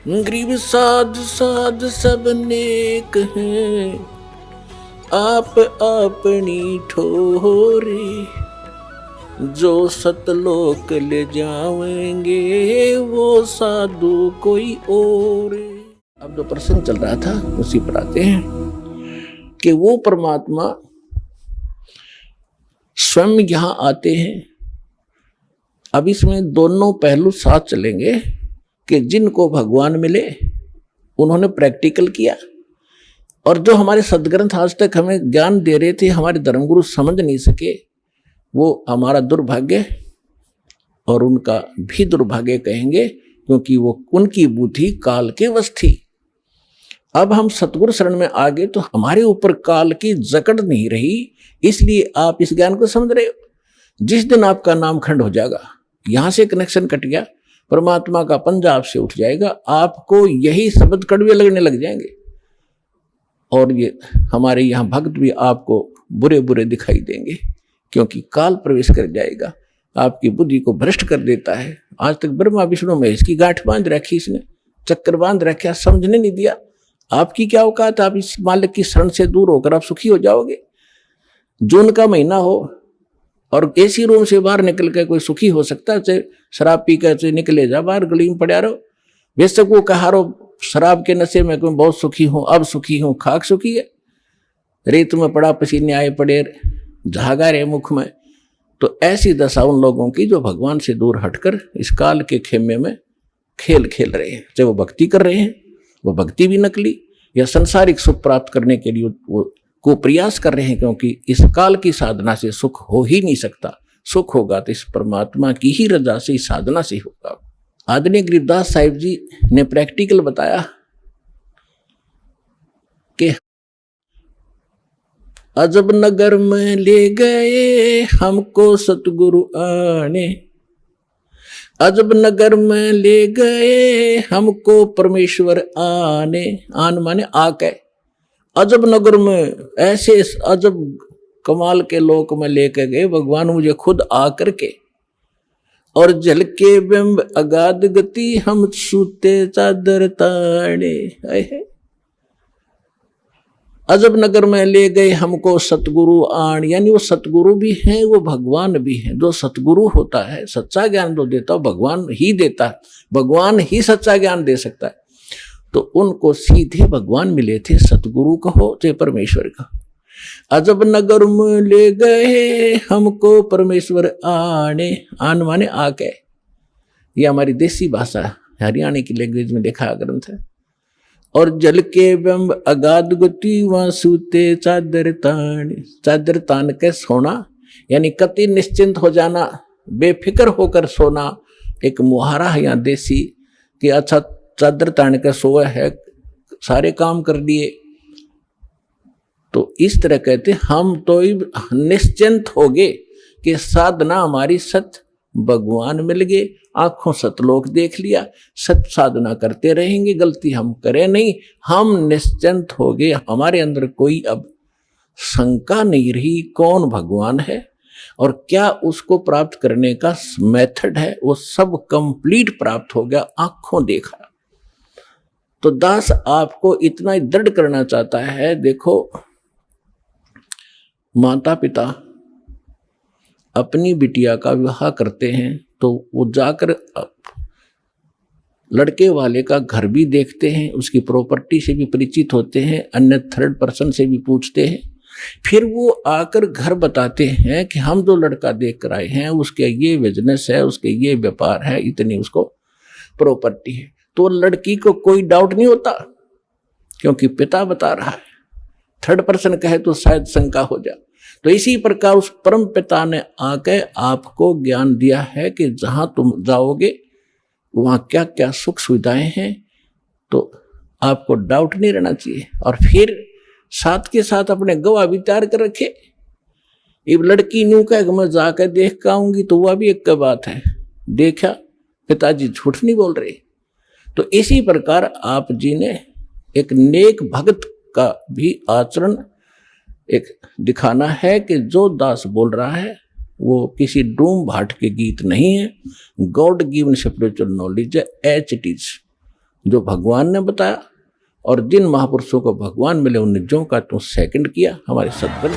गरीब साध साध सब नेक हैं, आप अपनी ठोरे, जो सतलोक ले जाएंगे वो साधु कोई और। अब जो प्रसंग चल रहा था उसी पर आते हैं कि वो परमात्मा स्वयं यहां आते हैं। अब इसमें दोनों पहलू साथ चलेंगे कि जिनको भगवान मिले उन्होंने प्रैक्टिकल किया, और जो हमारे सदग्रंथ आज तक हमें ज्ञान दे रहे थे हमारे धर्मगुरु समझ नहीं सके, वो हमारा दुर्भाग्य और उनका भी दुर्भाग्य कहेंगे, क्योंकि वो उनकी बुद्धि काल के वश थी। अब हम सतगुरु शरण में आ गए तो हमारे ऊपर काल की जकड़ नहीं रही, इसलिए आप इस ज्ञान को समझ रहे हो। जिस दिन आपका नाम खंड हो जाएगा, यहां से कनेक्शन कट गया, परमात्मा का पंजा आपसे उठ जाएगा, आपको यही शब्द कड़वे लगने लग जाएंगे, और ये हमारे यहाँ भक्त भी आपको बुरे बुरे दिखाई देंगे, क्योंकि काल प्रवेश कर जाएगा, आपकी बुद्धि को भ्रष्ट कर देता है। आज तक ब्रह्मा विष्णु महेश की गांठ बांध रखी, इसने चक्कर बांध रखा, समझने नहीं दिया। आपकी क्या औकात, आप इस मालिक की शरण से दूर होकर आप सुखी हो जाओगे। जून का महीना हो और एसी रूम से बाहर निकल कर कोई सुखी हो सकता है? चाहे शराब पी कर निकले जा बाहर, गली में पड़ा रहो, बेशक वो कहा रहो शराब के नशे में मैं बहुत सुखी हूं, अब सुखी हूं, खाक सुखी है, रेत में पड़ा पसीने आए पड़े, झागा रहे मुख में। तो ऐसी दशा उन लोगों की जो भगवान से दूर हटकर इस काल के खेमे में खेल खेल रहे हैं। चाहे वो भक्ति कर रहे हैं, वो भक्ति भी नकली, या संसारिक सुख प्राप्त करने के लिए वो को प्रयास कर रहे हैं, क्योंकि इस काल की साधना से सुख हो ही नहीं सकता। सुख होगा तो इस परमात्मा की ही रजा से, इस साधना से होगा। आदरणीय गरीबदास साहिब जी ने प्रैक्टिकल बताया कि अजब नगर में ले गए हमको सतगुरु आने, अजब नगर में ले गए हमको परमेश्वर आने। आन माने आके, अजब नगर में ऐसे अजब कमाल के लोक में लेके गए भगवान मुझे खुद आकर के, और जल के बिंब अगाध गति हम सूते चादर ताड़े। अजब नगर में ले गए हमको सतगुरु आण, यानी वो सतगुरु भी हैं, वो भगवान भी हैं। जो सतगुरु होता है, सच्चा ज्ञान जो देता है भगवान ही देता है, भगवान ही सच्चा ज्ञान दे सकता है। तो उनको सीधे भगवान मिले थे, सतगुरु कहो चाहे परमेश्वर कहो। अजब नगर में ले गए हमको परमेश्वर आने, आन माने आके, ये हमारी देसी भाषा हरियाणा की लैंग्वेज में देखा ग्रंथ है। और जल के बिंब अगाध गति वहां सूते चादर तान, चादर तान के सोना, यानी कति निश्चिंत हो जाना, बेफिक्र होकर सोना। एक मुहारा है यहाँ देसी कि अच्छा चादर तान के सोए है, सारे काम कर दिए। तो इस तरह कहते हम तो निश्चिंत हो गए कि साधना हमारी सत भगवान मिल गए, आंखों सतलोक देख लिया, सत साधना करते रहेंगे, गलती हम करें नहीं, हम निश्चिंत हो गए। हमारे अंदर कोई अब शंका नहीं रही कौन भगवान है और क्या उसको प्राप्त करने का मेथड है, वो सब कंप्लीट प्राप्त हो गया, आंखों देखा। तो दास आपको इतना ही दृढ़ करना चाहता है, देखो माता पिता अपनी बिटिया का विवाह करते हैं तो वो जाकर लड़के वाले का घर भी देखते हैं, उसकी प्रॉपर्टी से भी परिचित होते हैं, अन्य थर्ड पर्सन से भी पूछते हैं, फिर वो आकर घर बताते हैं कि हम जो लड़का देख कर आए हैं उसके ये बिजनेस है, उसके ये व्यापार है, इतनी उसको प्रॉपर्टी है। तो लड़की को कोई डाउट नहीं होता, क्योंकि पिता बता रहा है। थर्ड पर्सन कहे तो शायद शंका हो जाए। तो इसी प्रकार उस परम पिता ने आके आपको ज्ञान दिया है कि जहां तुम जाओगे वहां क्या क्या सुख सुविधाएं हैं, तो आपको डाउट नहीं रहना चाहिए। और फिर साथ के साथ अपने गवाह भी तैयार कर रखे। ये लड़की न्यू कह मैं जाकर देख के आऊंगी तो वह भी एक बात है, देखा पिताजी झूठ नहीं बोल रहे। तो इसी प्रकार आप जी ने एक नेक भक्त का भी आचरण एक दिखाना है कि जो दास बोल रहा है वो किसी डूम भाट के गीत नहीं है, गॉड गिवन स्पिरिचुअल नॉलेज है, एच इट इज। जो भगवान ने बताया, और जिन महापुरुषों को भगवान मिले उन निजों का तू सेकंड किया। हमारे सदगुरु